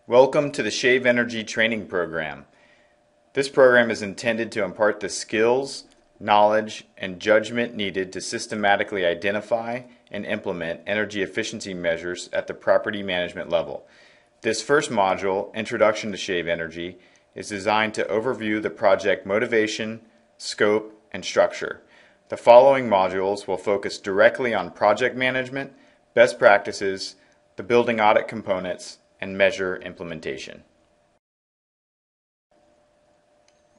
Welcome to the Shave Energy Training Program. This program is intended to impart the skills, knowledge, and judgment needed to systematically identify and implement energy efficiency measures at the property management level. This first module, Introduction to Shave Energy, is designed to overview the project motivation, scope, and structure. The following modules will focus directly on project management, best practices, the building audit components, and measure implementation.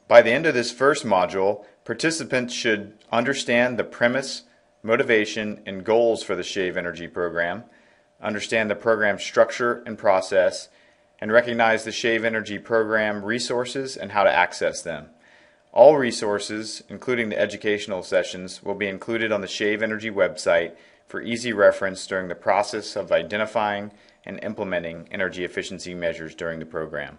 By the end of this first module, participants should understand the premise, motivation, and goals for the Shave Energy program, understand the program structure and process, and recognize the Shave Energy program resources and how to access them. All resources, including the educational sessions, will be included on the Shave Energy website for easy reference during the process of identifying and implementing energy efficiency measures during the program.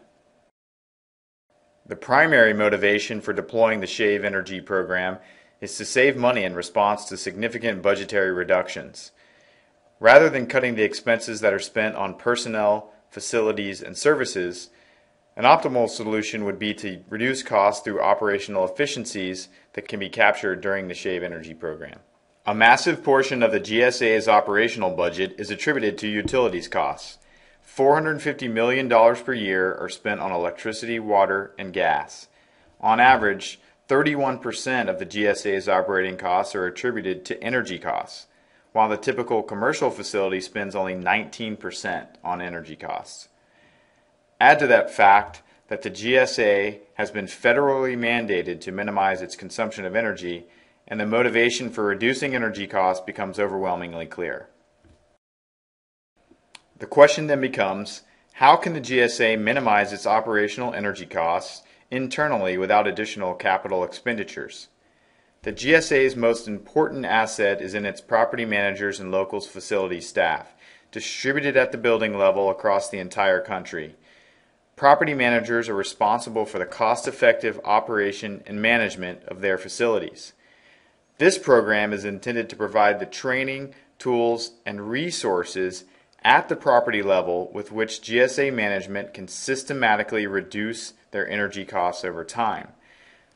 The primary motivation for deploying the Shave Energy program is to save money in response to significant budgetary reductions. Rather than cutting the expenses that are spent on personnel, facilities, and services, an optimal solution would be to reduce costs through operational efficiencies that can be captured during the Shave Energy program. A massive portion of the GSA's operational budget is attributed to utilities costs. $450 million per year are spent on electricity, water, and gas. On average, 31% of the GSA's operating costs are attributed to energy costs, while the typical commercial facility spends only 19% on energy costs. Add to that fact that the GSA has been federally mandated to minimize its consumption of energy, and the motivation for reducing energy costs becomes overwhelmingly clear. The question then becomes, how can the GSA minimize its operational energy costs internally without additional capital expenditures? The GSA's most important asset is in its property managers and local facility staff, distributed at the building level across the entire country. Property managers are responsible for the cost-effective operation and management of their facilities. This program is intended to provide the training, tools, and resources at the property level with which GSA management can systematically reduce their energy costs over time.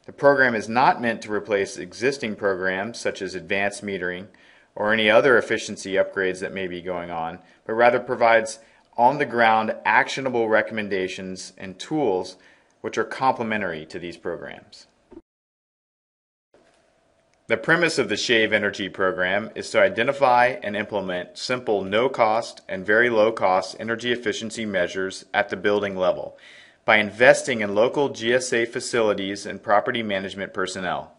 The program is not meant to replace existing programs such as advanced metering or any other efficiency upgrades that may be going on, but rather provides on-the-ground actionable recommendations and tools which are complementary to these programs. The premise of the Shave Energy program is to identify and implement simple no-cost and very low-cost energy efficiency measures at the building level by investing in local GSA facilities and property management personnel.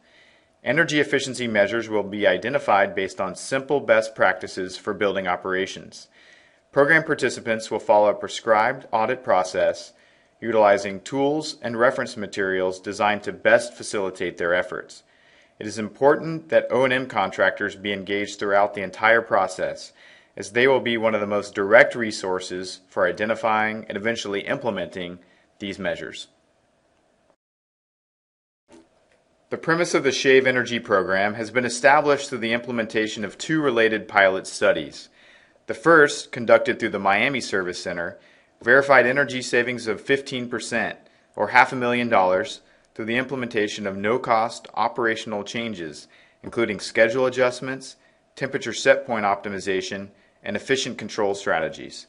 Energy efficiency measures will be identified based on simple best practices for building operations. Program participants will follow a prescribed audit process utilizing tools and reference materials designed to best facilitate their efforts. It is important that O&M contractors be engaged throughout the entire process, as they will be one of the most direct resources for identifying and eventually implementing these measures. The premise of the Shave Energy program has been established through the implementation of two related pilot studies. The first, conducted through the Miami Service Center, verified energy savings of 15%, or $500,000, through the implementation of no-cost operational changes, including schedule adjustments, temperature set point optimization, and efficient control strategies.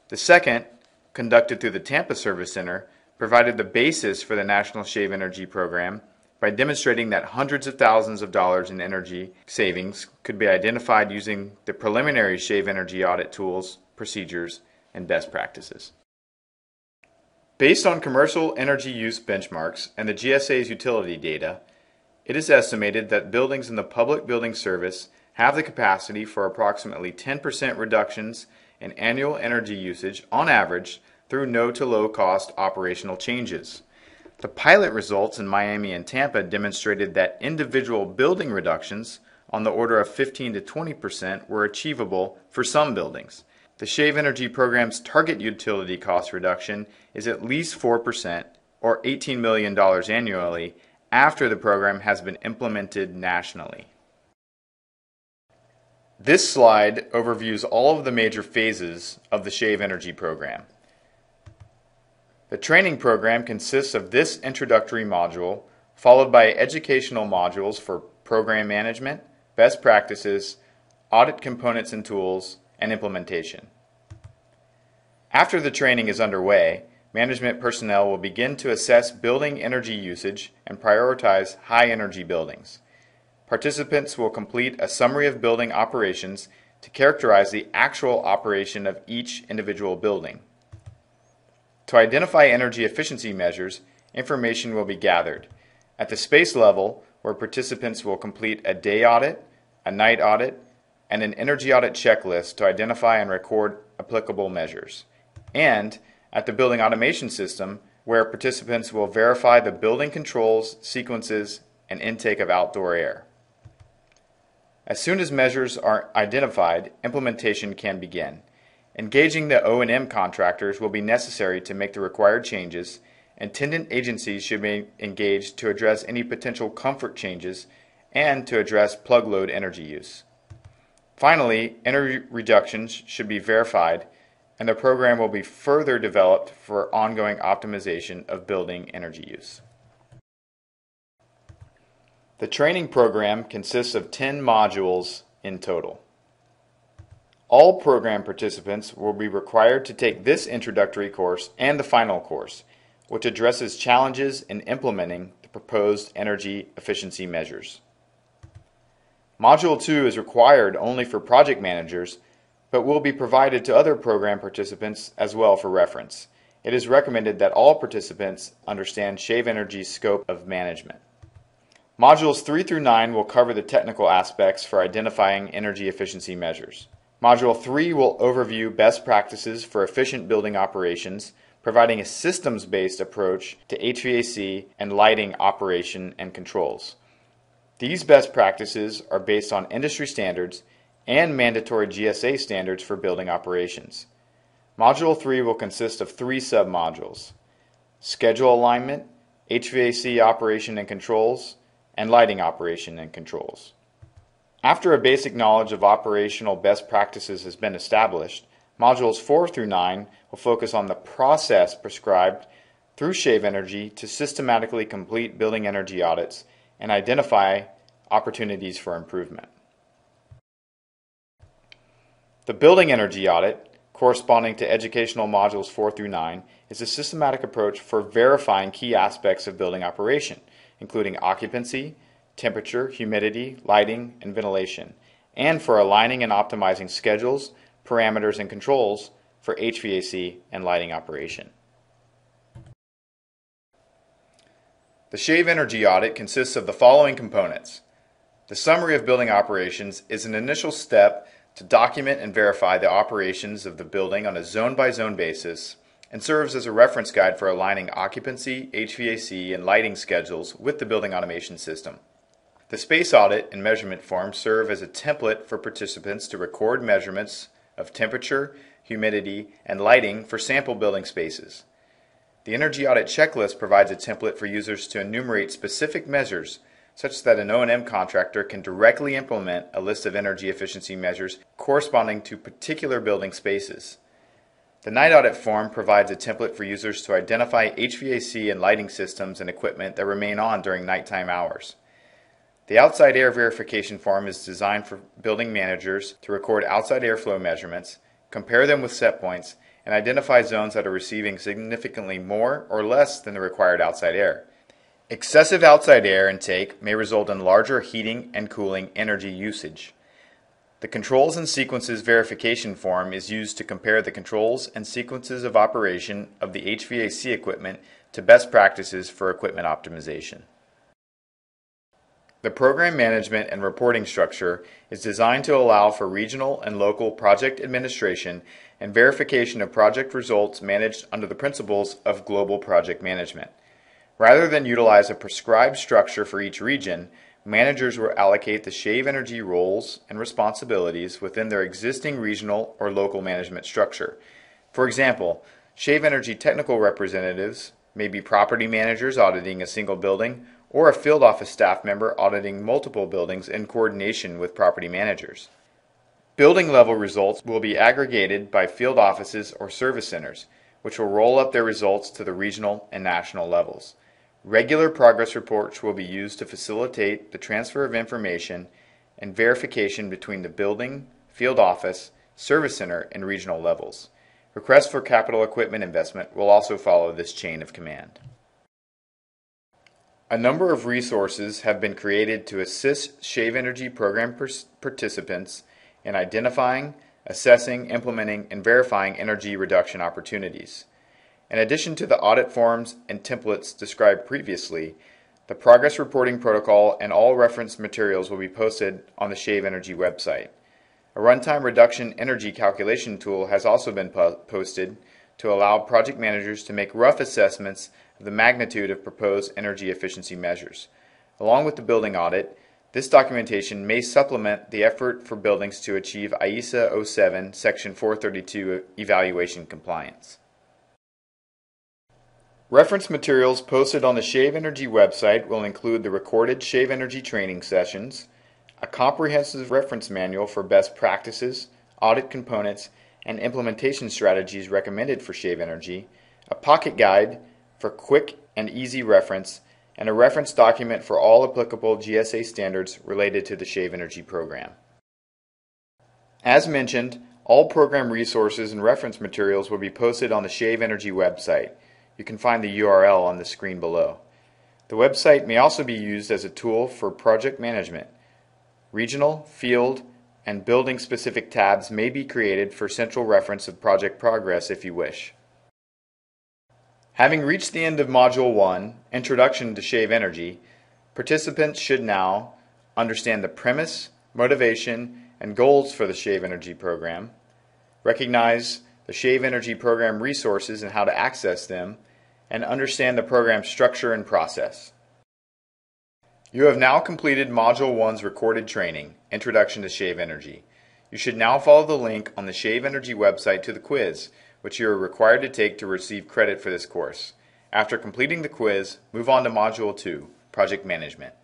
The second, conducted through the Tampa Service Center, provided the basis for the National Shave Energy program by demonstrating that hundreds of thousands of dollars in energy savings could be identified using the preliminary Shave Energy audit tools, procedures, and best practices. Based on commercial energy use benchmarks and the GSA's utility data, it is estimated that buildings in the public building service have the capacity for approximately 10% reductions in annual energy usage on average through no to low cost operational changes. The pilot results in Miami and Tampa demonstrated that individual building reductions on the order of 15 to 20% were achievable for some buildings. The Shave Energy program's target utility cost reduction is at least 4%, or $18 million annually, after the program has been implemented nationally. This slide overviews all of the major phases of the Shave Energy program. The training program consists of this introductory module, followed by educational modules for program management, best practices, audit components and tools, and implementation. After the training is underway, management personnel will begin to assess building energy usage and prioritize high-energy buildings. Participants will complete a summary of building operations to characterize the actual operation of each individual building. To identify energy efficiency measures, information will be gathered at the space level, where participants will complete a day audit, a night audit, and an energy audit checklist to identify and record applicable measures, and at the building automation system, where participants will verify the building controls, sequences, and intake of outdoor air. As soon as measures are identified, implementation can begin. Engaging the O&M contractors will be necessary to make the required changes. Attendant agencies should be engaged to address any potential comfort changes and to address plug load energy use. Finally, energy reductions should be verified, and the program will be further developed for ongoing optimization of building energy use. The training program consists of 10 modules in total. All program participants will be required to take this introductory course and the final course, which addresses challenges in implementing the proposed energy efficiency measures. Module 2 is required only for project managers, but will be provided to other program participants as well for reference. It is recommended that all participants understand Shave Energy's scope of management. Modules 3 through 9 will cover the technical aspects for identifying energy efficiency measures. Module 3 will overview best practices for efficient building operations, providing a systems-based approach to HVAC and lighting operation and controls. These best practices are based on industry standards and mandatory GSA standards for building operations. Module 3 will consist of 3 sub-modules: schedule alignment, HVAC operation and controls, and lighting operation and controls. After a basic knowledge of operational best practices has been established, modules 4 through 9 will focus on the process prescribed through Shave Energy to systematically complete building energy audits and identify opportunities for improvement. The building energy audit, corresponding to educational modules 4 through 9, is a systematic approach for verifying key aspects of building operation, including occupancy, temperature, humidity, lighting, and ventilation, and for aligning and optimizing schedules, parameters, and controls for HVAC and lighting operation. The Shave Energy audit consists of the following components. The summary of building operations is an initial step to document and verify the operations of the building on a zone-by-zone basis and serves as a reference guide for aligning occupancy, HVAC, and lighting schedules with the building automation system. The space audit and measurement forms serve as a template for participants to record measurements of temperature, humidity, and lighting for sample building spaces. The energy audit checklist provides a template for users to enumerate specific measures such that an O&M contractor can directly implement a list of energy efficiency measures corresponding to particular building spaces. The night audit form provides a template for users to identify HVAC and lighting systems and equipment that remain on during nighttime hours. The outside air verification form is designed for building managers to record outside airflow measurements, compare them with set points, and identify zones that are receiving significantly more or less than the required outside air. Excessive outside air intake may result in larger heating and cooling energy usage. The controls and sequences verification form is used to compare the controls and sequences of operation of the HVAC equipment to best practices for equipment optimization. The program management and reporting structure is designed to allow for regional and local project administration and verification of project results managed under the principles of global project management. Rather than utilize a prescribed structure for each region, managers will allocate the Shave Energy roles and responsibilities within their existing regional or local management structure. For example, Shave Energy technical representatives may be property managers auditing a single building, or a field office staff member auditing multiple buildings in coordination with property managers. Building level results will be aggregated by field offices or service centers, which will roll up their results to the regional and national levels. Regular progress reports will be used to facilitate the transfer of information and verification between the building, field office, service center, and regional levels. Requests for capital equipment investment will also follow this chain of command. A number of resources have been created to assist Shave Energy program participants in identifying, assessing, implementing, and verifying energy reduction opportunities. In addition to the audit forms and templates described previously, the progress reporting protocol and all reference materials will be posted on the Shave Energy website. A runtime reduction energy calculation tool has also been posted to allow project managers to make rough assessments of the magnitude of proposed energy efficiency measures. Along with the building audit, this documentation may supplement the effort for buildings to achieve IESA 07 Section 432 evaluation compliance. Reference materials posted on the Shave Energy website will include the recorded Shave Energy training sessions, a comprehensive reference manual for best practices, audit components, and implementation strategies recommended for Shave Energy, a pocket guide for quick and easy reference, and a reference document for all applicable GSA standards related to the Shave Energy program. As mentioned, all program resources and reference materials will be posted on the Shave Energy website. You can find the URL on the screen below. The website may also be used as a tool for project management. Regional, field, and building-specific tabs may be created for central reference of project progress if you wish. Having reached the end of Module 1, Introduction to Shave Energy, participants should now understand the premise, motivation, and goals for the Shave Energy program, recognize the Shave Energy program resources and how to access them, and understand the program structure and process. You have now completed Module 1's recorded training, Introduction to Shave Energy. You should now follow the link on the Shave Energy website to the quiz, which you are required to take to receive credit for this course. After completing the quiz, move on to Module 2, Project Management.